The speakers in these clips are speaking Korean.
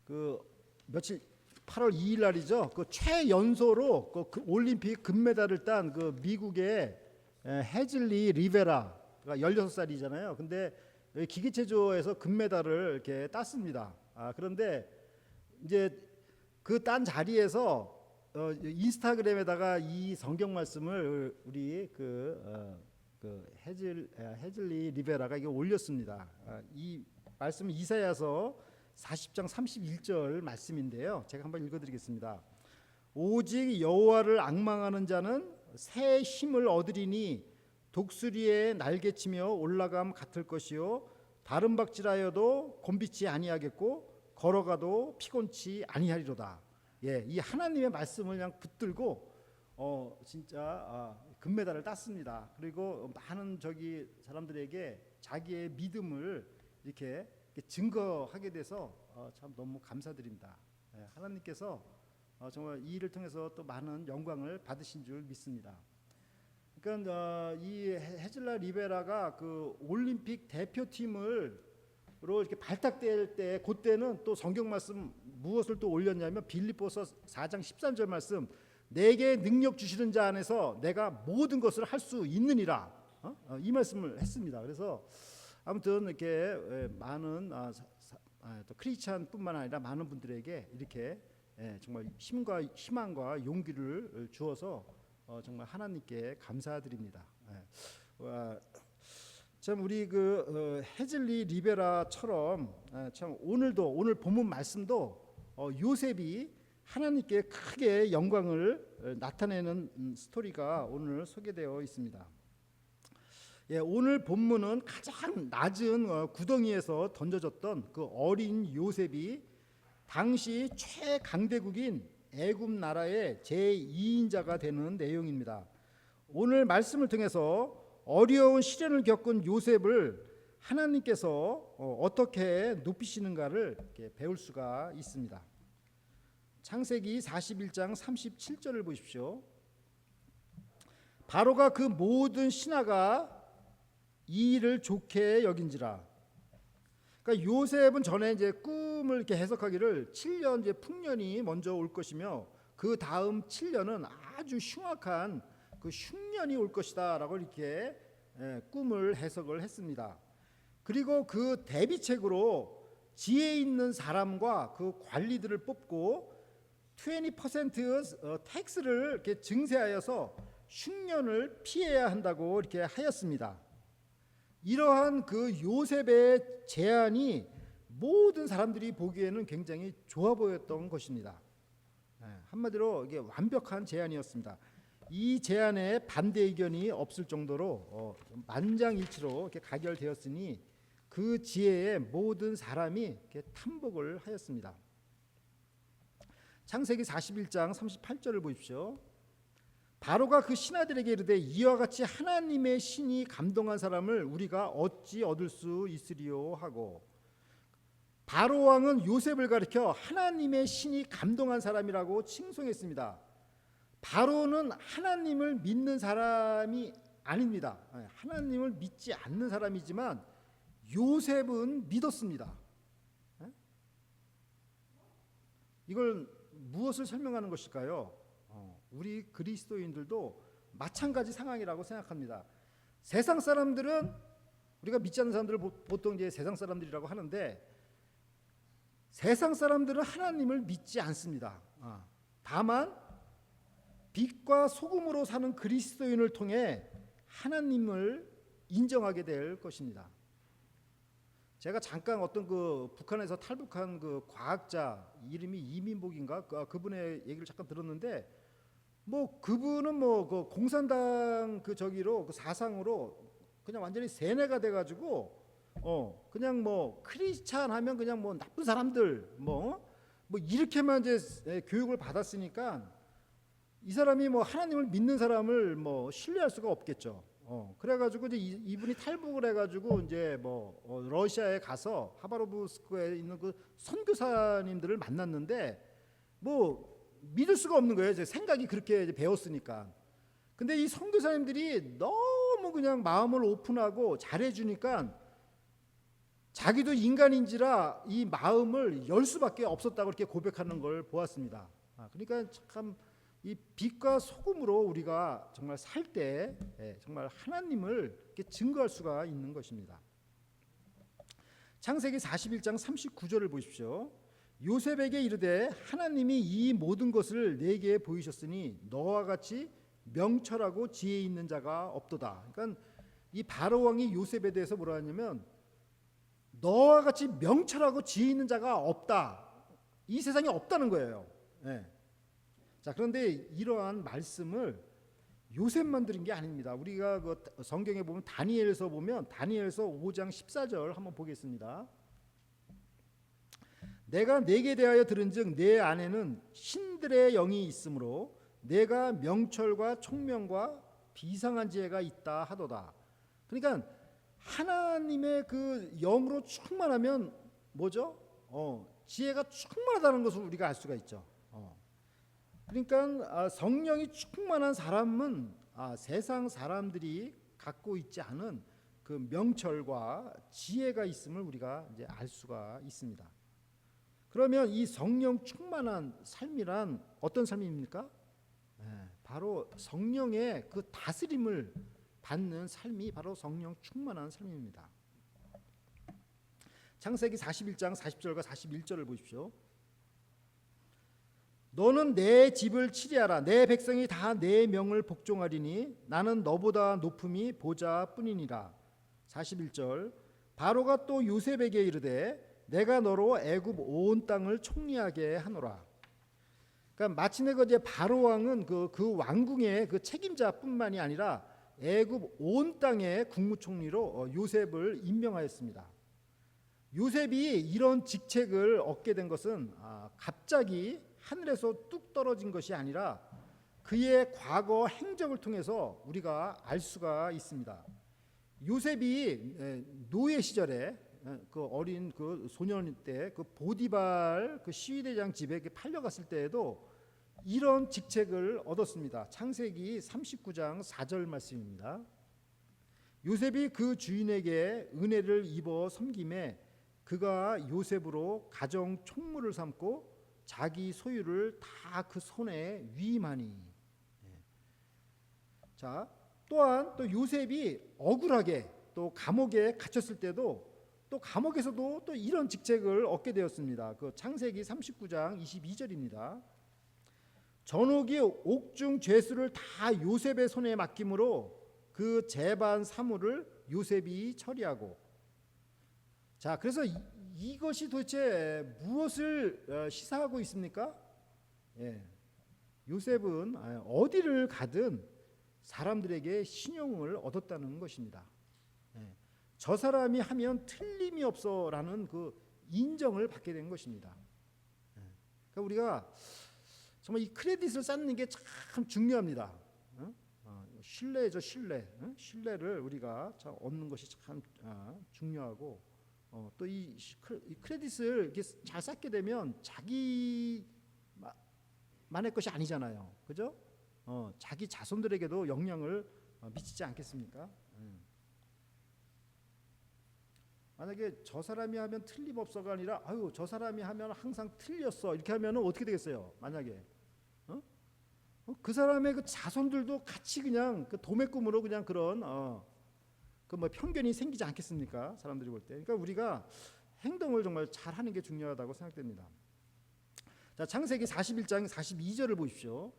그 며칠 8월 2일 날이죠. 그 최연소로 그 올림픽 금메달을 딴 그 미국의 해즐리 리베라가 16살이잖아요. 근데 기계체조에서 금메달을 이렇게 땄습니다. 그런데 이제 그 딴 자리에서 인스타그램에다가 이 성경 말씀을 우리 해즐리 리베라가 이게 올렸습니다. 이 말씀은 이사야서 40장 31절 말씀인데요. 제가 한번 읽어드리겠습니다. 오직 여호와를 앙망하는 자는 새 힘을 얻으리니 독수리에 날개치며 올라감 같을 것이요 다른 박질하여도 곤비치 아니하겠고 걸어가도 피곤치 아니하리로다. 이 하나님의 말씀을 그냥 붙들고 진짜 금메달을 땄습니다. 그리고 많은 사람들에게 자기의 믿음을 이렇게 증거하게 돼서 참 너무 감사드립니다. 하나님께서 정말 이 일을 통해서 또 많은 영광을 받으신 줄 믿습니다. 그러니까 이 해즐라 리베라가 그 올림픽 대표팀으로 이렇게 발탁될 때 그때는 또 성경 말씀 무엇을 또 올렸냐면 빌립보서 4장 13절 말씀, 내게 능력 주시는 자 안에서 내가 모든 것을 할 수 있느니라, 이 말씀을 했습니다. 그래서 아무튼 이렇게 많은 또 크리스찬뿐만 아니라 많은 분들에게 이렇게 정말 힘과 희망과 용기를 주어서 정말 하나님께 감사드립니다. 참 우리 해즐리 리베라처럼 참 오늘 본문 말씀도 요셉이 하나님께 크게 영광을 나타내는 스토리가 오늘 소개되어 있습니다. 오늘 본문은 가장 낮은 구덩이에서 던져졌던 그 어린 요셉이 당시 최강대국인 애굽 나라의 제2인자가 되는 내용입니다. 오늘 말씀을 통해서 어려운 시련을 겪은 요셉을 하나님께서 어떻게 높이시는가를 배울 수가 있습니다. 창세기 41장 37절을 보십시오. 바로가 그 모든 신하가 이 일을 좋게 여긴지라. 그러니까 요셉은 전에 이제 꿈을 이렇게 해석하기를 7년 이제 풍년이 먼저 올 것이며 그 다음 7년은 아주 흉악한 그 흉년이 올 것이다라고 이렇게 꿈을 해석을 했습니다. 그리고 그 대비책으로 지혜 있는 사람과 그 관리들을 뽑고 20% 텍스를 이렇게 증세하여서 흉년을 피해야 한다고 이렇게 하였습니다. 이러한 그 요셉의 제안이 모든 사람들이 보기에는 굉장히 좋아 보였던 것입니다. 한마디로 이게 완벽한 제안이었습니다. 이 제안에 반대 의견이 없을 정도로 만장일치로 이렇게 가결되었으니 그 지혜에 모든 사람이 이렇게 탐복을 하였습니다. 창세기 41장 38절을 보십시오. 바로가 그 신하들에게 이르되 이와 같이 하나님의 신이 감동한 사람을 우리가 어찌 얻을 수 있으리요 하고, 바로 왕은 요셉을 가리켜 하나님의 신이 감동한 사람이라고 칭송했습니다. 바로는 하나님을 믿는 사람이 아닙니다. 하나님을 믿지 않는 사람이지만 요셉은 믿었습니다. 이걸 무엇을 설명하는 것일까요? 우리 그리스도인들도 마찬가지 상황이라고 생각합니다. 세상 사람들은, 우리가 믿지 않는 사람들을 보통 이제 세상 사람들이라고 하는데, 세상 사람들은 하나님을 믿지 않습니다. 다만 빛과 소금으로 사는 그리스도인을 통해 하나님을 인정하게 될 것입니다. 제가 잠깐 어떤 그 북한에서 탈북한 그 과학자, 이름이 이민복인가, 그분의 얘기를 잠깐 들었는데, 뭐 그분은 그 공산당 그 사상으로 그냥 완전히 세뇌가 돼가지고 그냥 크리스찬 하면 그냥 나쁜 사람들 이렇게만 이제 교육을 받았으니까 이 사람이 하나님을 믿는 사람을 신뢰할 수가 없겠죠. 그래가지고 이제 이분이 탈북을 해가지고 이제 러시아에 가서 하바로브스크에 있는 그 선교사님들을 만났는데 믿을 수가 없는 거예요. 생각이 그렇게 배웠으니까. 근데 이 선교사님들이 너무 그냥 마음을 오픈하고 잘해주니까 자기도 인간인지라 이 마음을 열 수밖에 없었다고 이렇게 고백하는 걸 보았습니다. 그러니까 참 이 빛과 소금으로 우리가 정말 살 때 정말 하나님을 이렇게 증거할 수가 있는 것입니다. 창세기 41장 39절을 보십시오. 요셉에게 이르되 하나님이 이 모든 것을 내게 보이셨으니 너와 같이 명철하고 지혜 있는 자가 없도다. 그러니까 이 바로 왕이 요셉에 대해서 뭐라 하냐면 너와 같이 명철하고 지혜 있는 자가 없다. 이 세상에 없다는 거예요. 자, 그런데 이러한 말씀을 요셉만 들은 게 아닙니다. 우리가 그 성경에 보면 다니엘서 보면 다니엘서 5장 14절 한번 보겠습니다. 내가 내게 대하여 들은즉 내 안에는 신들의 영이 있으므로 내가 명철과 총명과 비상한 지혜가 있다 하도다. 그러니까 하나님의 그 영으로 충만하면 뭐죠? 지혜가 충만하다는 것을 우리가 알 수가 있죠. 그러니까 성령이 충만한 사람은 세상 사람들이 갖고 있지 않은 그 명철과 지혜가 있음을 우리가 이제 알 수가 있습니다. 그러면 이 성령 충만한 삶이란 어떤 삶입니까? 바로 성령의 그 다스림을 받는 삶이 바로 성령 충만한 삶입니다. 창세기 41장 40절과 41절을 보십시오. 너는 내 집을 치리하라. 내 백성이 다 내 명을 복종하리니 나는 너보다 높음이 보좌뿐이니라. 41절 바로가 또 요셉에게 이르되 내가 너로 애굽 온 땅을 총리하게 하노라. 그러니까 마침내 그 이제 바로 왕은 그 왕궁의 그 책임자뿐만이 아니라 애굽 온 땅의 국무총리로 요셉을 임명하였습니다. 요셉이 이런 직책을 얻게 된 것은 갑자기 하늘에서 뚝 떨어진 것이 아니라 그의 과거 행적을 통해서 우리가 알 수가 있습니다. 요셉이 노예 시절에 그 어린 그 소년 때 그 보디발 그 시위대장 집에 팔려갔을 때에도 이런 직책을 얻었습니다. 창세기 39장 4절 말씀입니다. 요셉이 그 주인에게 은혜를 입어 섬김에 그가 요셉으로 가정 총무를 삼고 자기 소유를 다 그 손에 위임하니. 자, 또한 또 요셉이 억울하게 또 감옥에 갇혔을 때도 또 감옥에서도 또 이런 직책을 얻게 되었습니다. 그 창세기 39장 22절입니다. 전옥이 옥중 죄수를 다 요셉의 손에 맡김으로 그 재반 사물을 요셉이 처리하고. 자, 그래서 이것이 도대체 무엇을 시사하고 있습니까? 요셉은 어디를 가든 사람들에게 신용을 얻었다는 것입니다. 저 사람이 하면 틀림이 없어라는 그 인정을 받게 된 것입니다. 그러니까 우리가 정말 이 크레딧을 쌓는 게 참 중요합니다. 신뢰죠, 신뢰. 신뢰를 우리가 얻는 것이 참 중요하고, 또 이 크레딧을 이렇게 잘 쌓게 되면 자기만의 것이 아니잖아요, 그죠? 자기 자손들에게도 영향을 미치지 않겠습니까? 만약에 저 사람이 하면 틀림없어가 아니라 아유 저 사람이 하면 항상 틀렸어 이렇게 하면 어떻게 되겠어요? 만약에 그 사람의 그 자손들도 같이 그냥 그 도매꿈으로 그냥 그런 그 뭐 편견이 생기지 않겠습니까? 사람들이 볼 때. 그러니까 우리가 행동을 정말 잘하는 게 중요하다고 생각됩니다. 자, 창세기 41장 42절을 보십시오.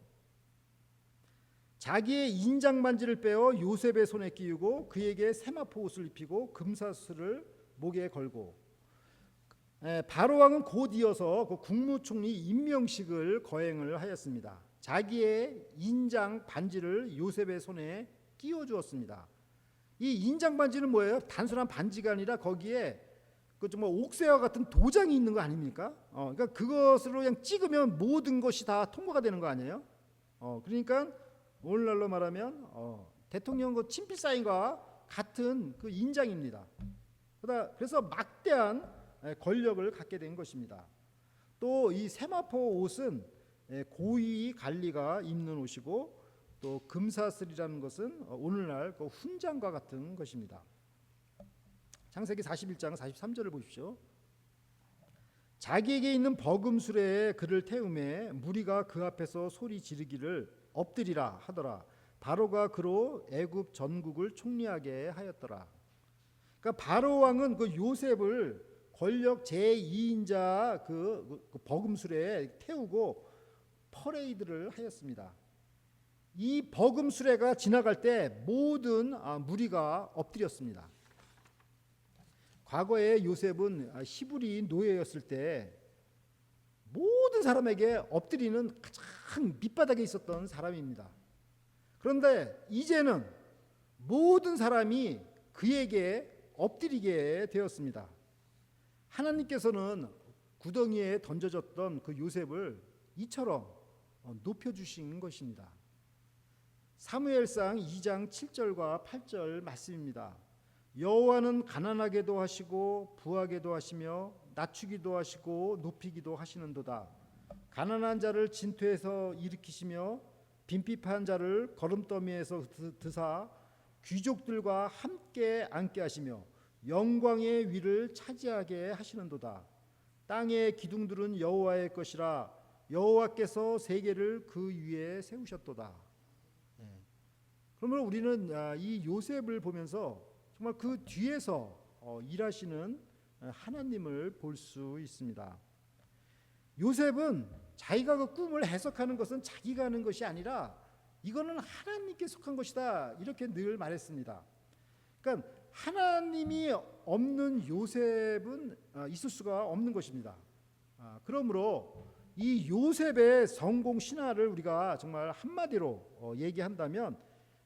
자기의 인장 반지를 빼어 요셉의 손에 끼우고 그에게 세마포 옷을 입히고 금사슬을 목에 걸고. 바로 왕은 곧 이어서 그 국무총리 임명식을 거행을 하였습니다. 자기의 인장 반지를 요셉의 손에 끼워 주었습니다. 이 인장 반지는 뭐예요? 단순한 반지가 아니라 거기에 그 정말 옥새와 같은 도장이 있는 거 아닙니까? 그러니까 그것으로 그냥 찍으면 모든 것이 다 통과가 되는 거 아니에요? 그러니까 오늘날로 말하면 대통령 그 친필 사인과 같은 그 인장입니다. 그래서 막대한 권력을 갖게 된 것입니다. 또 이 세마포 옷은 고위 관리가 입는 옷이고, 또 금사슬이라는 것은 오늘날 그 훈장과 같은 것입니다. 창세기 41장 43절을 보십시오. 자기에게 있는 버금수레에 그를 태우매 무리가 그 앞에서 소리 지르기를 엎드리라 하더라. 바로가 그로 애굽 전국을 총리하게 하였더라. 그러니까 바로 왕은 그 요셉을 권력 제2인자 그 버금수레에 태우고 퍼레이드를 하였습니다. 이 버금수레가 지나갈 때 모든 무리가 엎드렸습니다. 과거에 요셉은 히브리 노예였을 때 모든 사람에게 엎드리는 가장 밑바닥에 있었던 사람입니다. 그런데 이제는 모든 사람이 그에게 엎드리게 되었습니다. 하나님께서는 구덩이에 던져졌던 그 요셉을 이처럼 높여주신 것입니다. 사무엘상 2장 7절과 8절 말씀입니다. 여호와는 가난하게도 하시고 부하게도 하시며 낮추기도 하시고 높이기도 하시는도다. 가난한 자를 진토에서 일으키시며 빈핍한 자를 거름더미에서 드사 귀족들과 함께 앉게 하시며 영광의 위를 차지하게 하시는도다. 땅의 기둥들은 여호와의 것이라 여호와께서 세계를 그 위에 세우셨도다. 그러면 우리는 이 요셉을 보면서 정말 그 뒤에서 일하시는 하나님을 볼 수 있습니다. 요셉은 자기가 그 꿈을 해석하는 것은 자기가 하는 것이 아니라 이거는 하나님께 속한 것이다, 이렇게 늘 말했습니다. 그러니까 하나님이 없는 요셉은 있을 수가 없는 것입니다. 그러므로 이 요셉의 성공 신화를 우리가 정말 한마디로 얘기한다면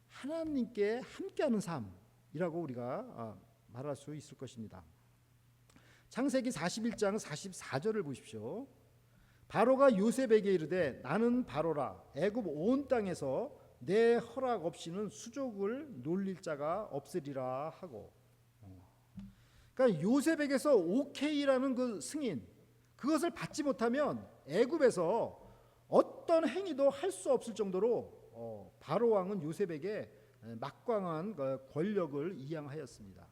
하나님께 함께하는 삶이라고 우리가 말할 수 있을 것입니다. 창세기 41장 44절을 보십시오. 바로가 요셉에게 이르되 나는 바로라 애굽 온 땅에서 내 허락 없이는 수족을 놀릴 자가 없으리라 하고. 그러니까 요셉에게서 오케이라는 그 승인, 그것을 받지 못하면 애굽에서 어떤 행위도 할 수 없을 정도로 바로 왕은 요셉에게 막강한 권력을 이양하였습니다.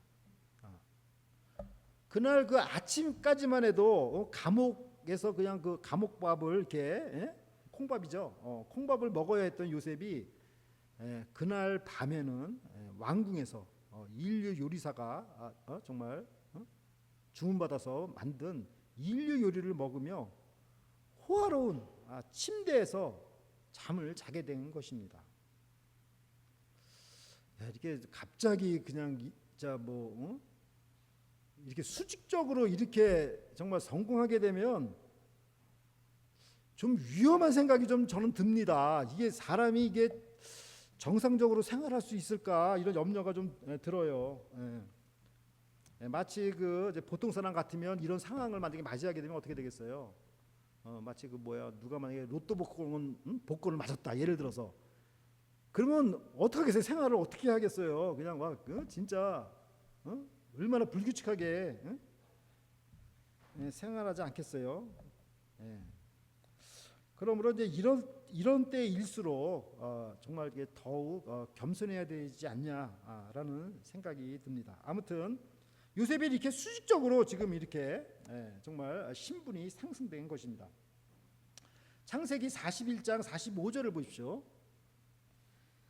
그날 그 아침까지만 해도 감옥에서 그냥 그 감옥밥을 이렇게 콩밥이죠. 콩밥을 먹어야 했던 요셉이 그날 밤에는 왕궁에서 인류 요리사가 정말 주문받아서 만든 인류 요리를 먹으며 호화로운 침대에서 잠을 자게 된 것입니다. 이렇게 갑자기 그냥 진짜 이렇게 수직적으로 이렇게 정말 성공하게 되면 좀 위험한 생각이 좀 저는 듭니다. 이게 사람이 이게 정상적으로 생활할 수 있을까, 이런 염려가 좀 들어요. 마치 그 보통 사람 같으면 이런 상황을 만약에 맞이하게 되면 어떻게 되겠어요? 마치 누가 만약에 로또 복권을 맞았다, 예를 들어서, 그러면 어떻게 하겠어요? 생활을 어떻게 하겠어요? 그냥 진짜 얼마나 불규칙하게 생활하지 않겠어요? 그러므로 이제 이런 때일수록 정말 이게 더욱 겸손해야 되지 않냐라는 생각이 듭니다. 아무튼 요셉이 이렇게 수직적으로 지금 이렇게 정말 신분이 상승된 것입니다. 창세기 41장 45절을 보십시오.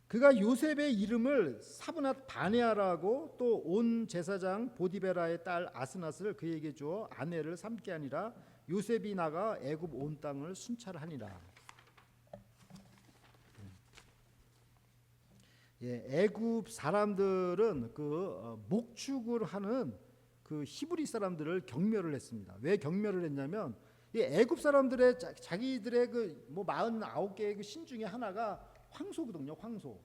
그가 요셉의 이름을 사브낫 바네아라고 또 온 제사장 보디베라의 딸 아스낫을 그에게 주어 아내를 삼게 하니라. 요셉이 나가 애굽 온 땅을 순찰하니라. 애굽 사람들은 그 목축을 하는 그 히브리 사람들을 경멸을 했습니다. 왜 경멸을 했냐면 이 애굽 사람들의 자기들의 그 49개의 그 신 중에 하나가 황소거든요, 황소.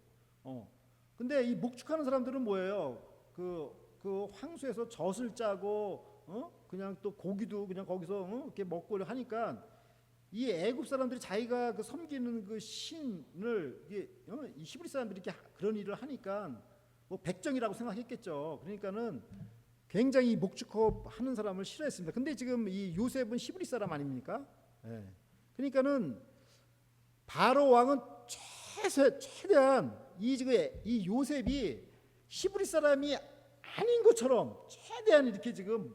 근데 이 목축하는 사람들은 뭐예요? 그 황소에서 젖을 짜고 그냥 또 고기도 그냥 거기서 이렇게 먹고 하니까 이 애굽 사람들이 자기가 그 섬기는 그 신을 이 히브리 사람들이 이렇게 그런 일을 하니까 백정이라고 생각했겠죠. 그러니까는 굉장히 목축업 하는 사람을 싫어했습니다. 근데 지금 이 요셉은 히브리 사람 아닙니까? 그러니까는 바로 왕은 최대한 이 요셉이 히브리 사람이 아닌 것처럼 최대한 이렇게 지금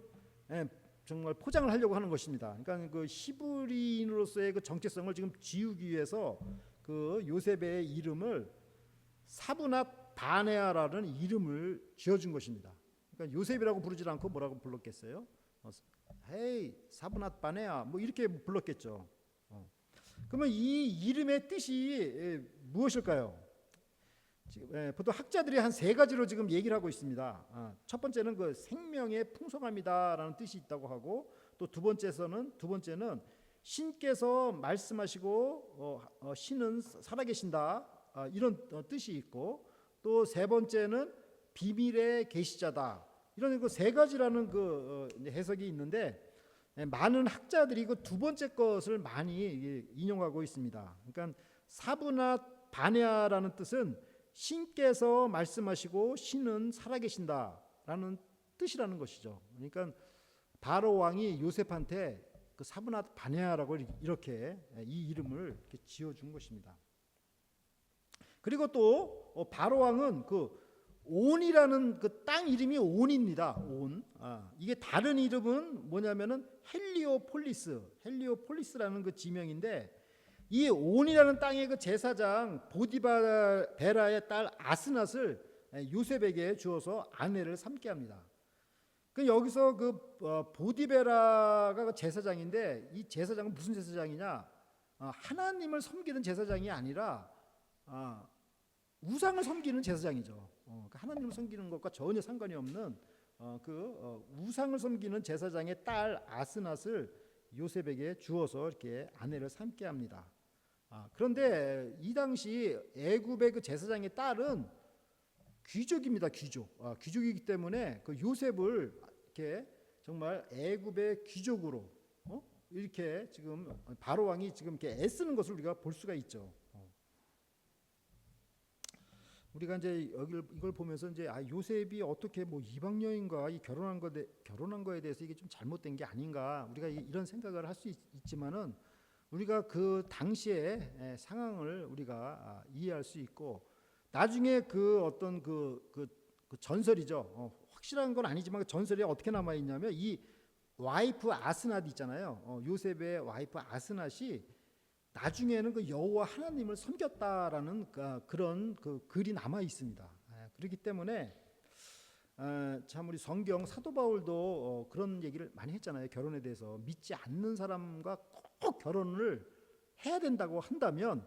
정말 포장을 하려고 하는 것입니다. 그러니까 그 히브리인으로서의 그 정체성을 지금 지우기 위해서 그 요셉의 이름을 사브낫 바네아라는 이름을 지어준 것입니다. 그러니까 요셉이라고 부르지 않고 뭐라고 불렀겠어요? 헤이 사브낫 바네아 뭐 이렇게 불렀겠죠. 그러면 이 이름의 뜻이 무엇일까요? 보통 학자들이 한 세 가지로 지금 얘기를 하고 있습니다. 첫 번째는 그 생명의 풍성함이다라는 뜻이 있다고 하고, 또 두 번째는 신께서 말씀하시고 신은 살아계신다 이런 뜻이 있고, 또 세 번째는 비밀의 계시자다 이런 그 세 가지라는 그 해석이 있는데, 많은 학자들이 그 두 번째 것을 많이 인용하고 있습니다. 그러니까 사브낫 바네아라는 뜻은 신께서 말씀하시고 신은 살아계신다라는 뜻이라는 것이죠. 그러니까 바로 왕이 요셉한테 그 사브낫 바네아라고 이렇게 이 이름을 이렇게 지어준 것입니다. 그리고 또 바로 왕은 그 온이라는 그 땅 이름이 온입니다. 온. 이게 다른 이름은 뭐냐면은 헬리오폴리스라는 그 지명인데, 이 온이라는 땅의 그 제사장 보디베라의 딸 아스낫을 요셉에게 주어서 아내를 삼게 합니다. 그 여기서 그 보디베라가 그 제사장인데, 이 제사장은 무슨 제사장이냐? 하나님을 섬기는 제사장이 아니라 우상을 섬기는 제사장이죠. 그러니까 하나님을 섬기는 것과 전혀 상관이 없는 우상을 섬기는 제사장의 딸 아스낫을 요셉에게 주어서 이렇게 아내를 삼게 합니다. 그런데 이 당시 애굽의 그 제사장의 딸은 귀족입니다. 귀족이기 때문에 그 요셉을 이렇게 정말 애굽의 귀족으로 이렇게 지금 바로 왕이 지금 이렇게 애쓰는 것을 우리가 볼 수가 있죠. 우리가 이제 이걸 보면서 이제 요셉이 어떻게 뭐 이방 여인과 결혼한 거에 대해서 이게 좀 잘못된 게 아닌가, 우리가 이런 생각을 할 수 있지만은, 우리가 그 당시의 상황을 우리가 이해할 수 있고, 나중에 그 어떤 그 전설이죠. 확실한 건 아니지만 그 전설이 어떻게 남아 있냐면, 이 와이프 아스낫 있잖아요. 요셉의 와이프 아스낫이 나중에는 그 여호와 하나님을 섬겼다라는 그런 그 글이 남아 있습니다. 그렇기 때문에 참 우리 성경 사도 바울도 그런 얘기를 많이 했잖아요. 결혼에 대해서 믿지 않는 사람과 꼭 결혼을 해야 된다고 한다면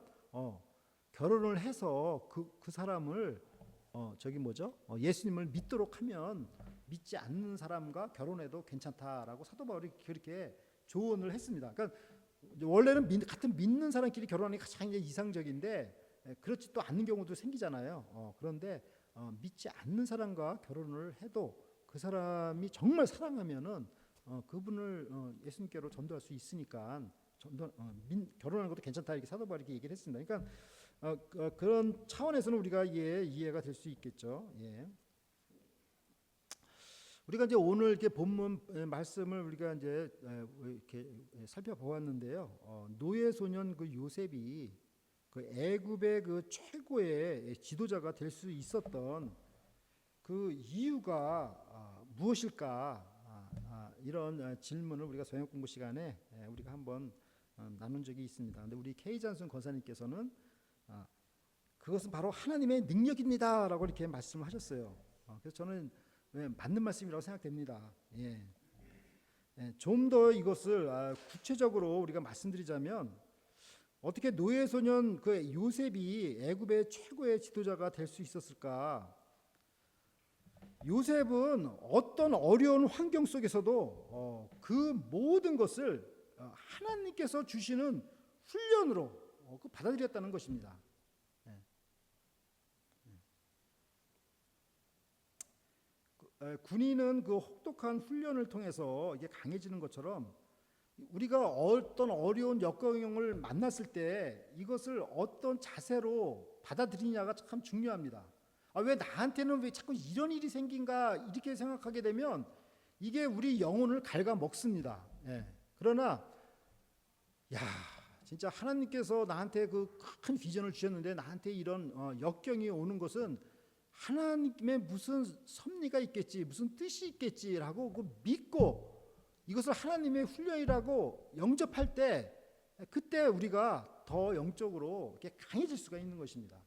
결혼을 해서 그 사람을 예수님을 믿도록 하면 믿지 않는 사람과 결혼해도 괜찮다라고 사도 바울이 그렇게 조언을 했습니다. 그러니까 원래는 같은 믿는 사람끼리 결혼하는 게 가장 이상적인데, 그렇지 또 않는 경우도 생기잖아요. 그런데 믿지 않는 사람과 결혼을 해도 그 사람이 정말 사랑하면은 그분을 예수님께로 전도할 수 있으니까 결혼하는 것도 괜찮다, 이렇게 사도 바울이 얘기를 했습니다. 그러니까 그런 차원에서는 우리가 이해가 될 수 있겠죠. 예. 우리가 이제 오늘 이렇게 본문 말씀을 우리가 이제 이렇게 살펴보았는데요. 노예 소년 그 요셉이 그 애굽의 그 최고의 지도자가 될 수 있었던 그 이유가 무엇일까? 이런 질문을 우리가 성경 공부 시간에 우리가 한번 나눈 적이 있습니다. 근데 우리 K 잔슨 권사님께서는 그것은 바로 하나님의 능력입니다라고 이렇게 말씀을 하셨어요. 그래서 저는 맞는 말씀이라고 생각됩니다. 좀 더 이것을 구체적으로 우리가 말씀드리자면, 어떻게 노예 소년 그 요셉이 애굽의 최고의 지도자가 될 수 있었을까? 요셉은 어떤 어려운 환경 속에서도 그 모든 것을 하나님께서 주시는 훈련으로 받아들였다는 것입니다. 군인은 그 혹독한 훈련을 통해서 이게 강해지는 것처럼, 우리가 어떤 어려운 역경을 만났을 때 이것을 어떤 자세로 받아들이냐가 참 중요합니다. 왜 나한테는 왜 자꾸 이런 일이 생긴가, 이렇게 생각하게 되면 이게 우리 영혼을 갉아먹습니다. 그러나 진짜 하나님께서 나한테 그 큰 비전을 주셨는데 나한테 이런 역경이 오는 것은 하나님의 무슨 섭리가 있겠지, 무슨 뜻이 있겠지라고 그 믿고 이것을 하나님의 훈련이라고 영접할 때 그때 우리가 더 영적으로 이렇게 강해질 수가 있는 것입니다.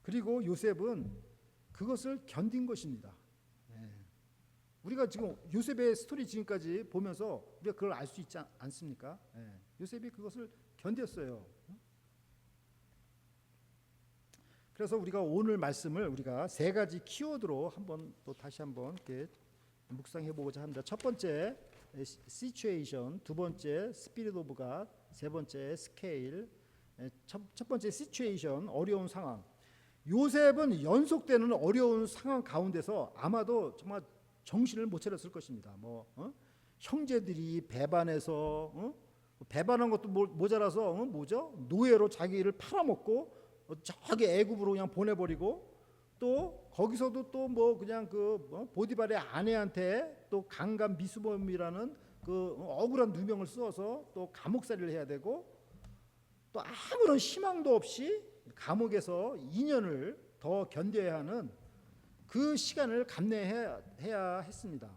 그리고 요셉은 그것을 견딘 것입니다. 우리가 지금 요셉의 스토리 지금까지 보면서 우리가 그걸 알 수 있지 않습니까? 요셉이 그것을 견뎠어요. 그래서 우리가 오늘 말씀을 우리가 세 가지 키워드로 다시 한번 이렇게 묵상해 보고자 합니다. 첫 번째 시츄에이션, 두 번째 스피릿 오브 갓, 세 번째 스케일. 첫 번째 시츄에이션, 어려운 상황. 요셉은 연속되는 어려운 상황 가운데서 아마도 정말 정신을 못 차렸을 것입니다. 형제들이 배반해서 배반한 것도 모자라서 뭐죠? 노예로 자기를 팔아먹고 저기 애굽으로 그냥 보내버리고 또 거기서도 또 그냥 보디발의 아내한테 또 강간 미수범이라는 그 억울한 누명을 쓰어서 또 감옥살이를 해야 되고 또 아무런 희망도 없이 감옥에서 2년을 더 견뎌야 하는 그 시간을 감내해야 했습니다.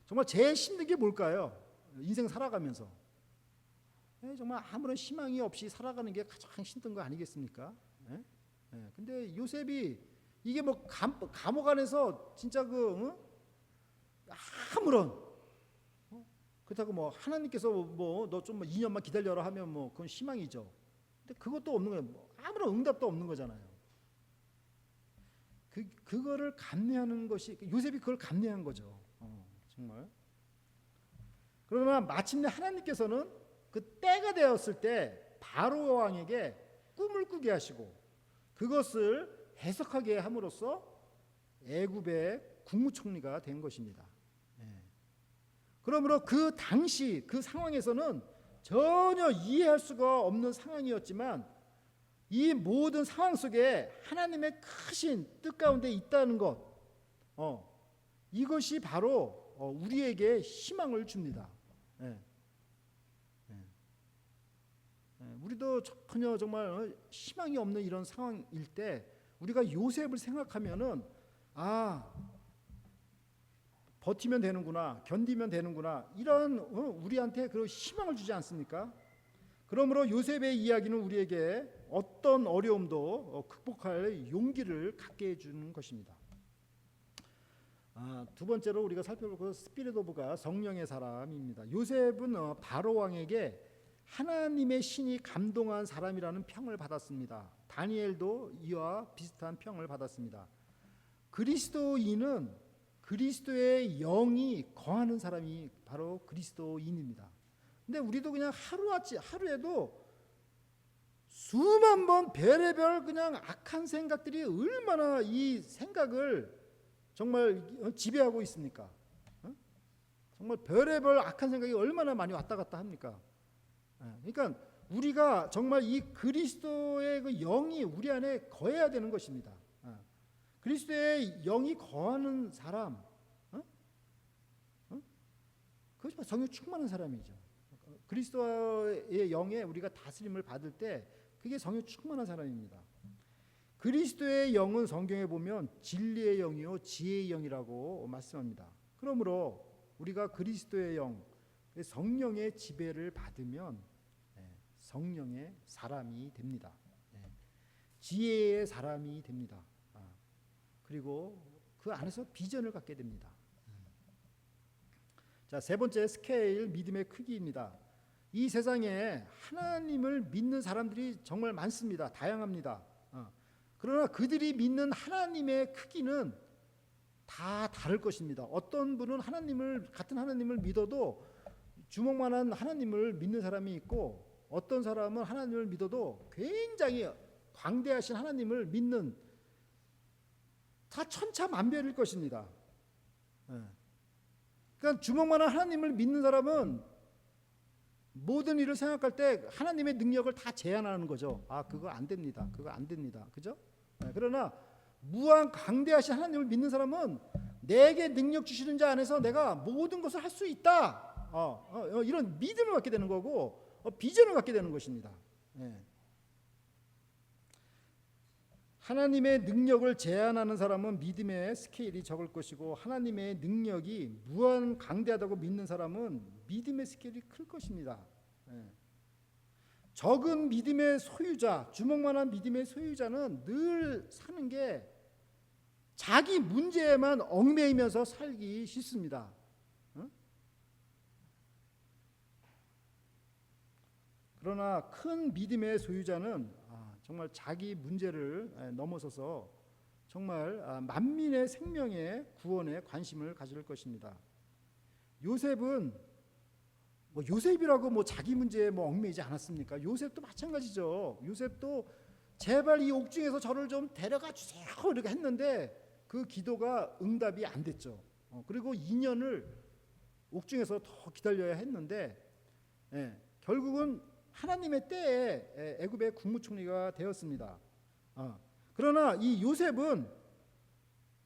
정말 제일 힘든 게 뭘까요? 인생 살아가면서 정말 아무런 희망이 없이 살아가는 게 가장 힘든 거 아니겠습니까? 근데 요셉이 이게 감옥 안에서 진짜 아무런 그렇다고 하나님께서 너 좀 2년만 기다려라 하면 그건 희망이죠. 근데 그것도 없는 거예요. 아무런 응답도 없는 거잖아요. 그거를 감내하는 것이 요셉이 그걸 감내한 거죠. 정말. 그러나 마침내 하나님께서는 그 때가 되었을 때 바로 왕에게 꿈을 꾸게 하시고 그것을 해석하게 함으로써 애굽의 국무총리가 된 것입니다. 그러므로 그 당시 그 상황에서는 전혀 이해할 수가 없는 상황이었지만 이 모든 상황 속에 하나님의 크신 뜻 가운데 있다는 것, 이것이 바로 우리에게 희망을 줍니다. 우리도 전혀 정말 희망이 없는 이런 상황일 때 우리가 요셉을 생각하면은 버티면 되는구나, 견디면 되는구나 이런 우리한테 그런 희망을 주지 않습니까? 그러므로 요셉의 이야기는 우리에게 어떤 어려움도 극복할 용기를 갖게 해주는 것입니다. 두 번째로 우리가 살펴볼 것은 스피릿 오브 갓, 성령의 사람입니다. 요셉은 바로 왕에게 하나님의 신이 감동한 사람이라는 평을 받았습니다. 다니엘도 이와 비슷한 평을 받았습니다. 그리스도인은 그리스도의 영이 거하는 사람이 바로 그리스도인입니다. 근데 우리도 그냥 하루에도 수만 번 별의별 그냥 악한 생각들이 얼마나 이 생각을 정말 지배하고 있습니까? 정말 별의별 악한 생각이 얼마나 많이 왔다 갔다 합니까? 그러니까 우리가 정말 이 그리스도의 그 영이 우리 안에 거해야 되는 것입니다. 그리스도의 영이 거하는 사람, 그것이 성령 충만한 사람이죠. 그리스도의 영에 우리가 다스림을 받을 때 그게 성령 충만한 사람입니다. 그리스도의 영은 성경에 보면 진리의 영이요 지혜의 영이라고 말씀합니다. 그러므로 우리가 그리스도의 영, 성령의 지배를 받으면 성령의 사람이 됩니다. 지혜의 사람이 됩니다. 그리고 그 안에서 비전을 갖게 됩니다. 자, 세 번째 스케일, 믿음의 크기입니다. 이 세상에 하나님을 믿는 사람들이 정말 많습니다. 다양합니다. 그러나 그들이 믿는 하나님의 크기는 다 다를 것입니다. 어떤 분은 같은 하나님을 믿어도 주먹만한 하나님을 믿는 사람이 있고 어떤 사람은 하나님을 믿어도 굉장히 광대하신 하나님을 믿는 다 천차만별일 것입니다. 그러니까 주먹만한 하나님을 믿는 사람은 모든 일을 생각할 때 하나님의 능력을 다 제한하는 거죠. 그거 안 됩니다. 그거 안 됩니다. 그죠? 그러나 무한 강대하신 하나님을 믿는 사람은 내게 능력 주시는 자 안에서 내가 모든 것을 할 수 있다. 이런 믿음을 갖게 되는 거고 비전을 갖게 되는 것입니다. 하나님의 능력을 제한하는 사람은 믿음의 스케일이 적을 것이고, 하나님의 능력이 무한 강대하다고 믿는 사람은 믿음의 스케일이 클 것입니다. 예. 적은 믿음의 소유자, 주먹만한 믿음의 소유자는 늘 사는 게 자기 문제에만 얽매이면서 살기 싫습니다. 그러나 큰 믿음의 소유자는 정말 자기 문제를 넘어서서 정말 만민의 생명의 구원에 관심을 가질 것입니다. 요셉은 요셉이라고 자기 문제에 얽매이지 않았습니까? 요셉도 마찬가지죠. 요셉도 제발 이 옥중에서 저를 좀 데려가 주세요 이렇게 했는데 그 기도가 응답이 안 됐죠. 그리고 2년을 옥중에서 더 기다려야 했는데 결국은 하나님의 때에 애굽의 국무총리가 되었습니다. 그러나 이 요셉은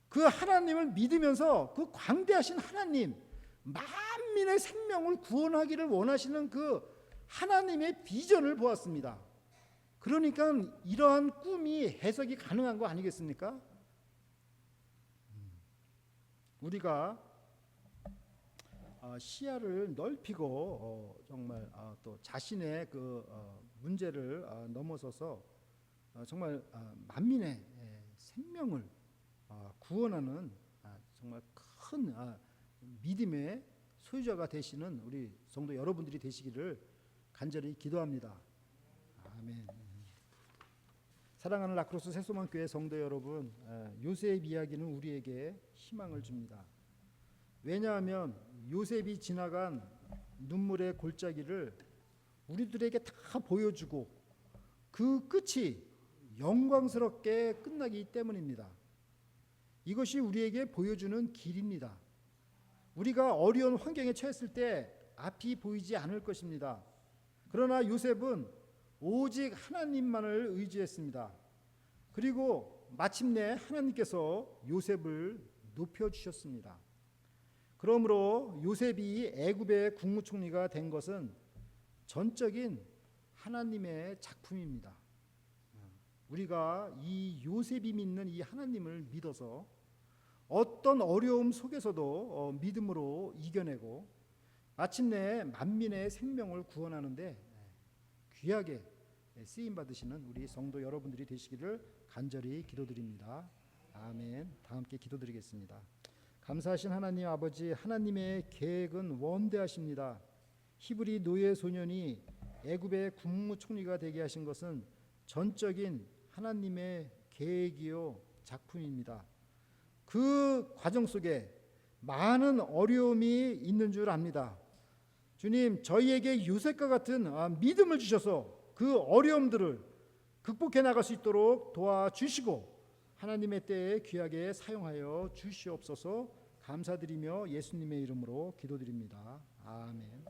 그 하나님을 믿으면서 그 광대하신 하나님, 만민의 생명을 구원하기를 원하시는 그 하나님의 비전을 보았습니다. 그러니까 이러한 꿈이 해석이 가능한 거 아니겠습니까? 우리가 시야를 넓히고 정말 또 자신의 그 문제를 넘어서서 정말 만민의 생명을 구원하는 정말 큰 믿음의 소유자가 되시는 우리 성도 여러분들이 되시기를 간절히 기도합니다. 아멘. 사랑하는 라크로스 새소망교회 성도 여러분, 요셉 이야기는 우리에게 희망을 줍니다. 왜냐하면 요셉이 지나간 눈물의 골짜기를 우리들에게 다 보여주고 그 끝이 영광스럽게 끝나기 때문입니다. 이것이 우리에게 보여주는 길입니다. 우리가 어려운 환경에 처했을 때 앞이 보이지 않을 것입니다. 그러나 요셉은 오직 하나님만을 의지했습니다. 그리고 마침내 하나님께서 요셉을 높여주셨습니다. 그러므로 요셉이 애굽의 국무총리가 된 것은 전적인 하나님의 작품입니다. 우리가 이 요셉이 믿는 이 하나님을 믿어서 어떤 어려움 속에서도 믿음으로 이겨내고 마침내 만민의 생명을 구원하는데 귀하게 쓰임 받으시는 우리 성도 여러분들이 되시기를 간절히 기도드립니다. 아멘. 다 함께 기도드리겠습니다. 감사하신 하나님 아버지, 하나님의 계획은 원대하십니다. 히브리 노예 소년이 애굽의 국무총리가 되게 하신 것은 전적인 하나님의 계획이요 작품입니다. 그 과정 속에 많은 어려움이 있는 줄 압니다. 주님, 저희에게 요셉과 같은 믿음을 주셔서 그 어려움들을 극복해 나갈 수 있도록 도와주시고 하나님의 때에 귀하게 사용하여 주시옵소서. 감사드리며 예수님의 이름으로 기도드립니다. 아멘.